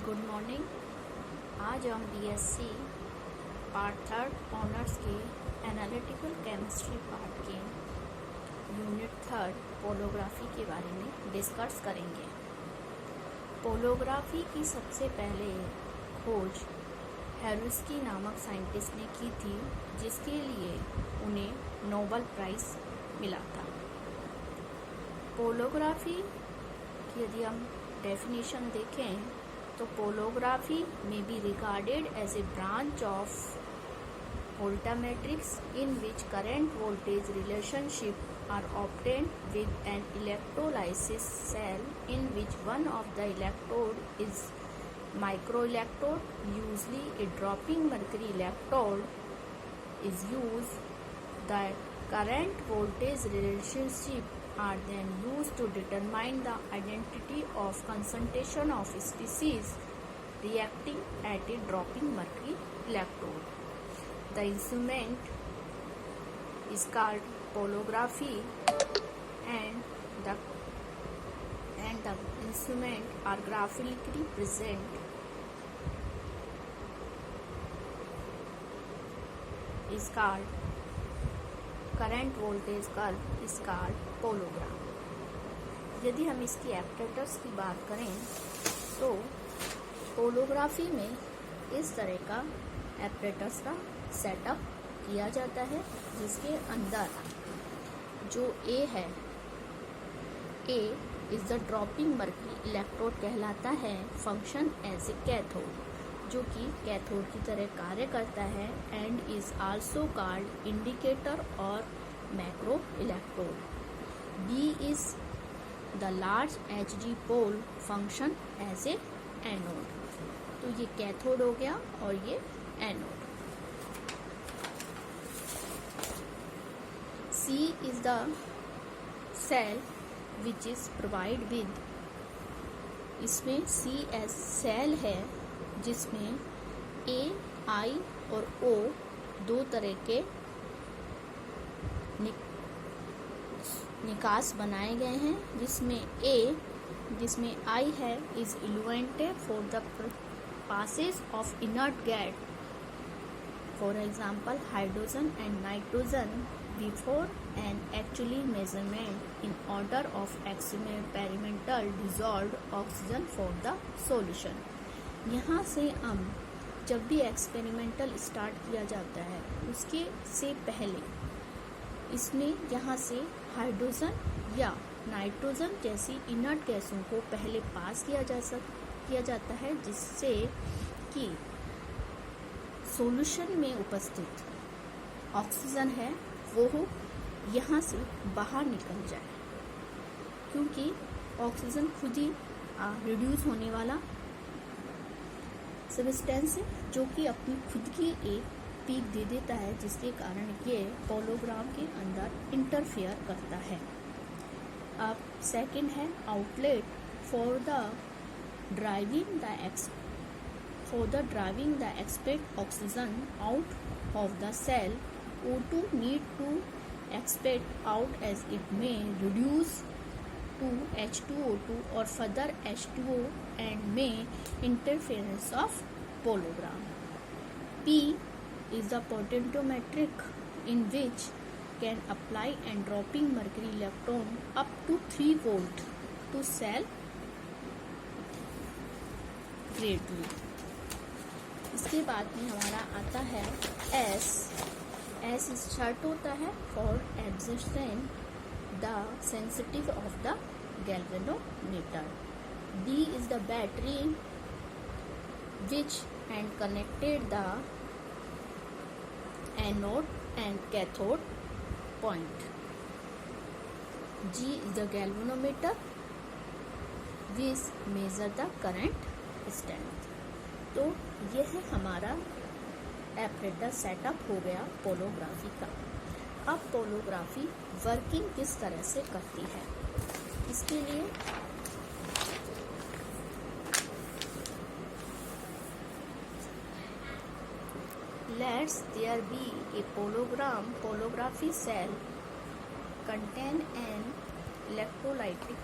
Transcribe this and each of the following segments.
Good morning. आज हम BSc part third honours के एनालिटिकल केमिस्ट्री पार्ट के यूनिट थर्ड पोलोग्राफी के बारे में डिस्कस करेंगे। पोलोग्राफी की सबसे पहले खोज हेरुस्की नामक साइंटिस्ट ने की थी, जिसके लिए उन्हें नोबेल प्राइज़ मिला था। पोलोग्राफी की यदि हम डेफिनेशन देखें तो पोलोग्राफी may be regarded as a branch of voltammetrics in which current voltage relationship are obtained with an electrolysis cell in which one of the electrode is microelectrode, usually a dropping mercury electrode is used. The current voltage relationship are then used to determine the identity of concentration of species reacting at a dropping mercury electrode. The instrument is called polography, and the instrument are graphically present is called current voltage curve is called polarograph. यदि हम इसकी एप्रेटस की बात करें तो पोलोग्राफी में इस तरह का एप्रेटस का सेटअप किया जाता है, जिसके अंदर जो ए है, A is the dropping mercury electrode कहलाता है, फंक्शन एज ए कैथोड, जो कि कैथोड की तरह कार्य करता है, and is also called indicator और macro electrode. B is the large Hg pool, function as a anode. तो ये कैथोड हो गया और ये anode. C is the cell which is provide with, इसमें सी एस सेल है जिसमें ए, आई और ओ दो तरह के निकास बनाए गए हैं, जिसमें आई है is illuminated for the passage of inert gas, for example hydrogen and nitrogen, before an actually measurement in order of experimental dissolved oxygen for the solution. यहाँ से हम जब भी एक्सपेरिमेंटल स्टार्ट किया जाता है, उसके से पहले इसमें यहाँ से हाइड्रोजन या नाइट्रोजन जैसी इनर्ट गैसों को पहले पास किया जाता है, जिससे कि सॉल्यूशन में उपस्थित ऑक्सीजन है वो यहाँ से बाहर निकल जाए, क्योंकि ऑक्सीजन खुद ही रिड्यूस होने वाला सब्सटेंस है, जो कि अपनी खुद की एक पीक दे देता है, जिसके कारण ये पोलोग्राफ के अंदर इंटरफेयर करता है। अब सेकंड है outlet for the driving the expect oxygen out of the cell. O2 need to expect out as it may reduce to H2O2 or further H2O and may interference of pologram. P is the potentiometric in which can apply and dropping mercury electron up to 3 volt to cell greatly. इसके बाद में हमारा आता है S इस shirt होता है for existence the sensitive of the galvanometer. D is the battery which and connected the anode and cathode point. G is the galvanometer which measure the current strength. तो यह हमारा एपरेटस सेटअप हो गया पोलोग्राफी का। अब पोलोग्राफी working किस तरह से करती है, इसके लिए let's there be a polarography cell contain an electrolytic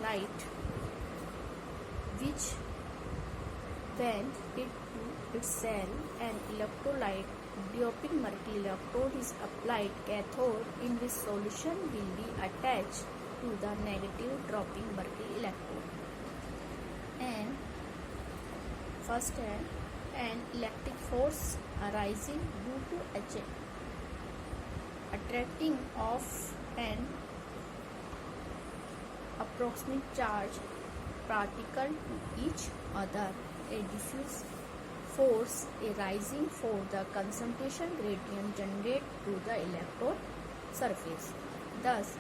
light which When it to its cell, an electrolyte doping mercury electrode is applied. Cathode in this solution will be attached to the negative dropping mercury electrode. And first hand, an electric force arising due to attracting of an approximate charge particle to each other. A diffuse force arising for the concentration gradient generated to the electrode surface. Thus,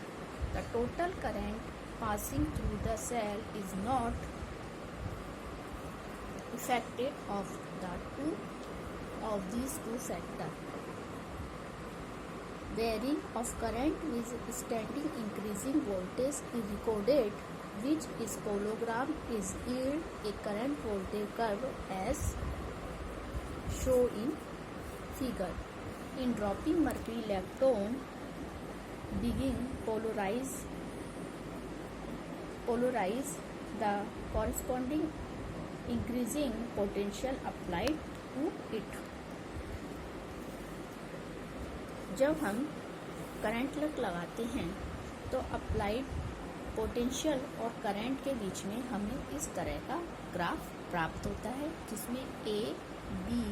the total current passing through the cell is not affected of these two factors. Varying of current with standing increasing voltage is recorded, which is hologram is yield a current voltage curve as shown in figure. In dropping mercury electron begin polarize the corresponding increasing potential applied to it. जब हम current लगाते हैं तो applied potential और current के बीच में हमें इस तरह का ग्राफ प्राप्त होता है, जिसमें ए, बी,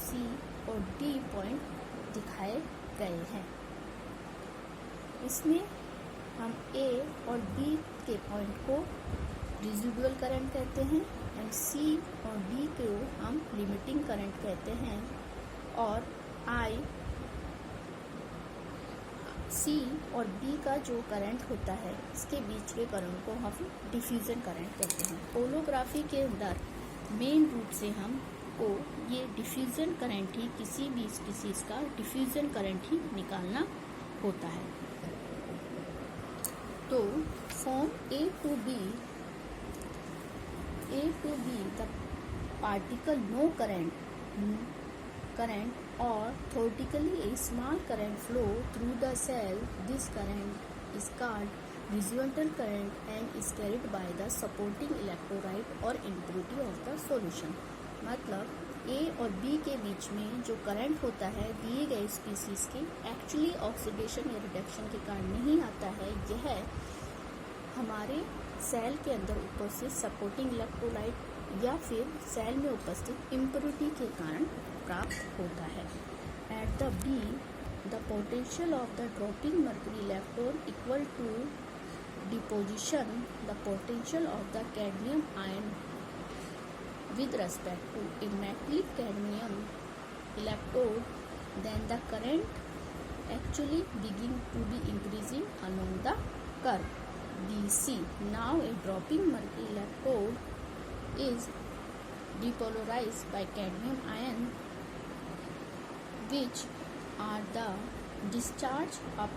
सी और डी पॉइंट दिखाए गए हैं। इसमें हम ए और बी के पॉइंट को रेजिडुअल करंट कहते हैं एंड सी और डी को हम लिमिटिंग करंट कहते हैं, और आई, सी और बी का जो करंट होता है इसके बीच के करंट को हम डिफ्यूजन करंट कहते हैं। होलोग्राफी के अंदर मेन रूप से हम को ये डिफ्यूजन करंट ही किसी भी स्पीसीज का डिफ्यूजन करंट ही निकालना होता है। तो from A to B the particle no current or theoretically a small current flow through the cell. This current is called residual current and is carried by the supporting electrolyte or impurity of the solution. मतलब A और B के बीच में जो current होता है दिए गए species के एक्चुअली ऑक्सीडेशन या रिडक्शन के कारण नहीं आता है, यह हमारे सेल के अंदर उपस्थित सपोर्टिंग इलेक्ट्रोलाइट या फिर सेल में उपस्थित इम्प्योरिटी के कारण प्राप्त होता है। At the B the potential of the dropping mercury electron equal to deposition the potential of the cadmium ion with respect to a metallic cadmium electrode, then the current actually begin to be increasing along the curve BC. Now a dropping mercury electrode is depolarized by cadmium ion, which are the discharge up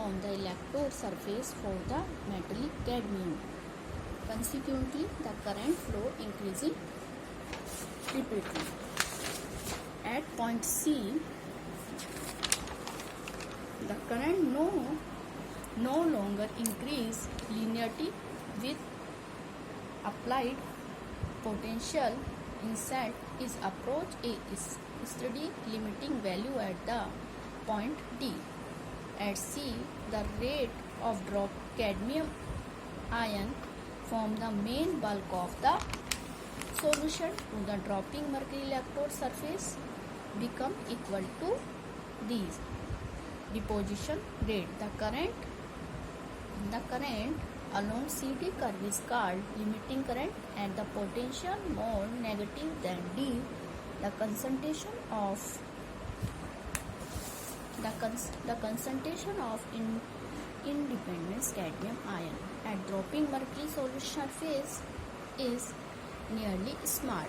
on the electrode surface for the metallic cadmium. Consequently, the current flow increasing repeatedly. At point C, the current no longer increase linearly with applied potential inside is approach a steady limiting value at the point D. At C, the rate of drop cadmium ion from the main bulk of the solution to the dropping mercury electrode surface become equal to these deposition rate. The current along CD curve is called limiting current and the potential more negative than D. The concentration of independent cadmium ion at dropping mercury solution surface is nearly small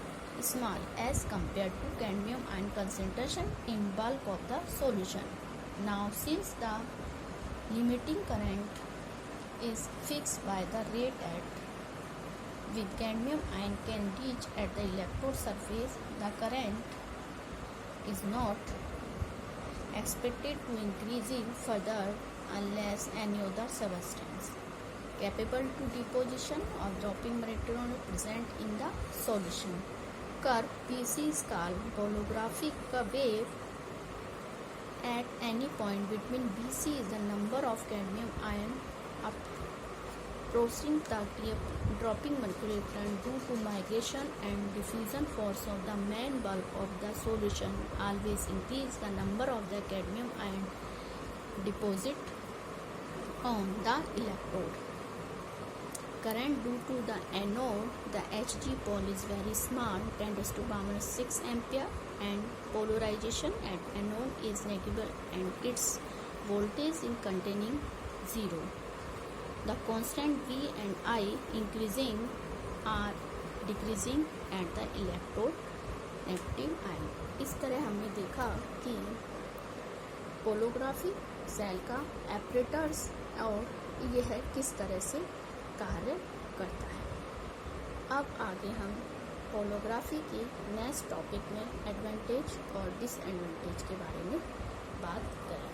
as compared to cadmium ion concentration in bulk of the solution. Now, since the limiting current is fixed by the rate at which cadmium ion can reach at the electrode surface, the current is not expected to increasing further unless any other substance capable to deposition or dropping electron present in the solution. Curve BC is called holographic wave. At any point between BC is the number of cadmium ion approaching the dropping mercury electron due to migration and diffusion force of the main bulk of the solution always increase the number of the cadmium ion deposit on the electrode. Current due to the anode, the Hg pole is very small, 10⁻⁶ ampere, and polarization at anode is negative and its voltage in containing 0. The constant V and I increasing or decreasing at the electrode negative ion. इस तरह हमने देखा कि holography cell का एपरेटर्स और यह किस तरह से कार्य करता है। अब आगे हम होलोग्राफी के नेक्स्ट टॉपिक में एडवांटेज और डिसएडवांटेज के बारे में बात करेंगे।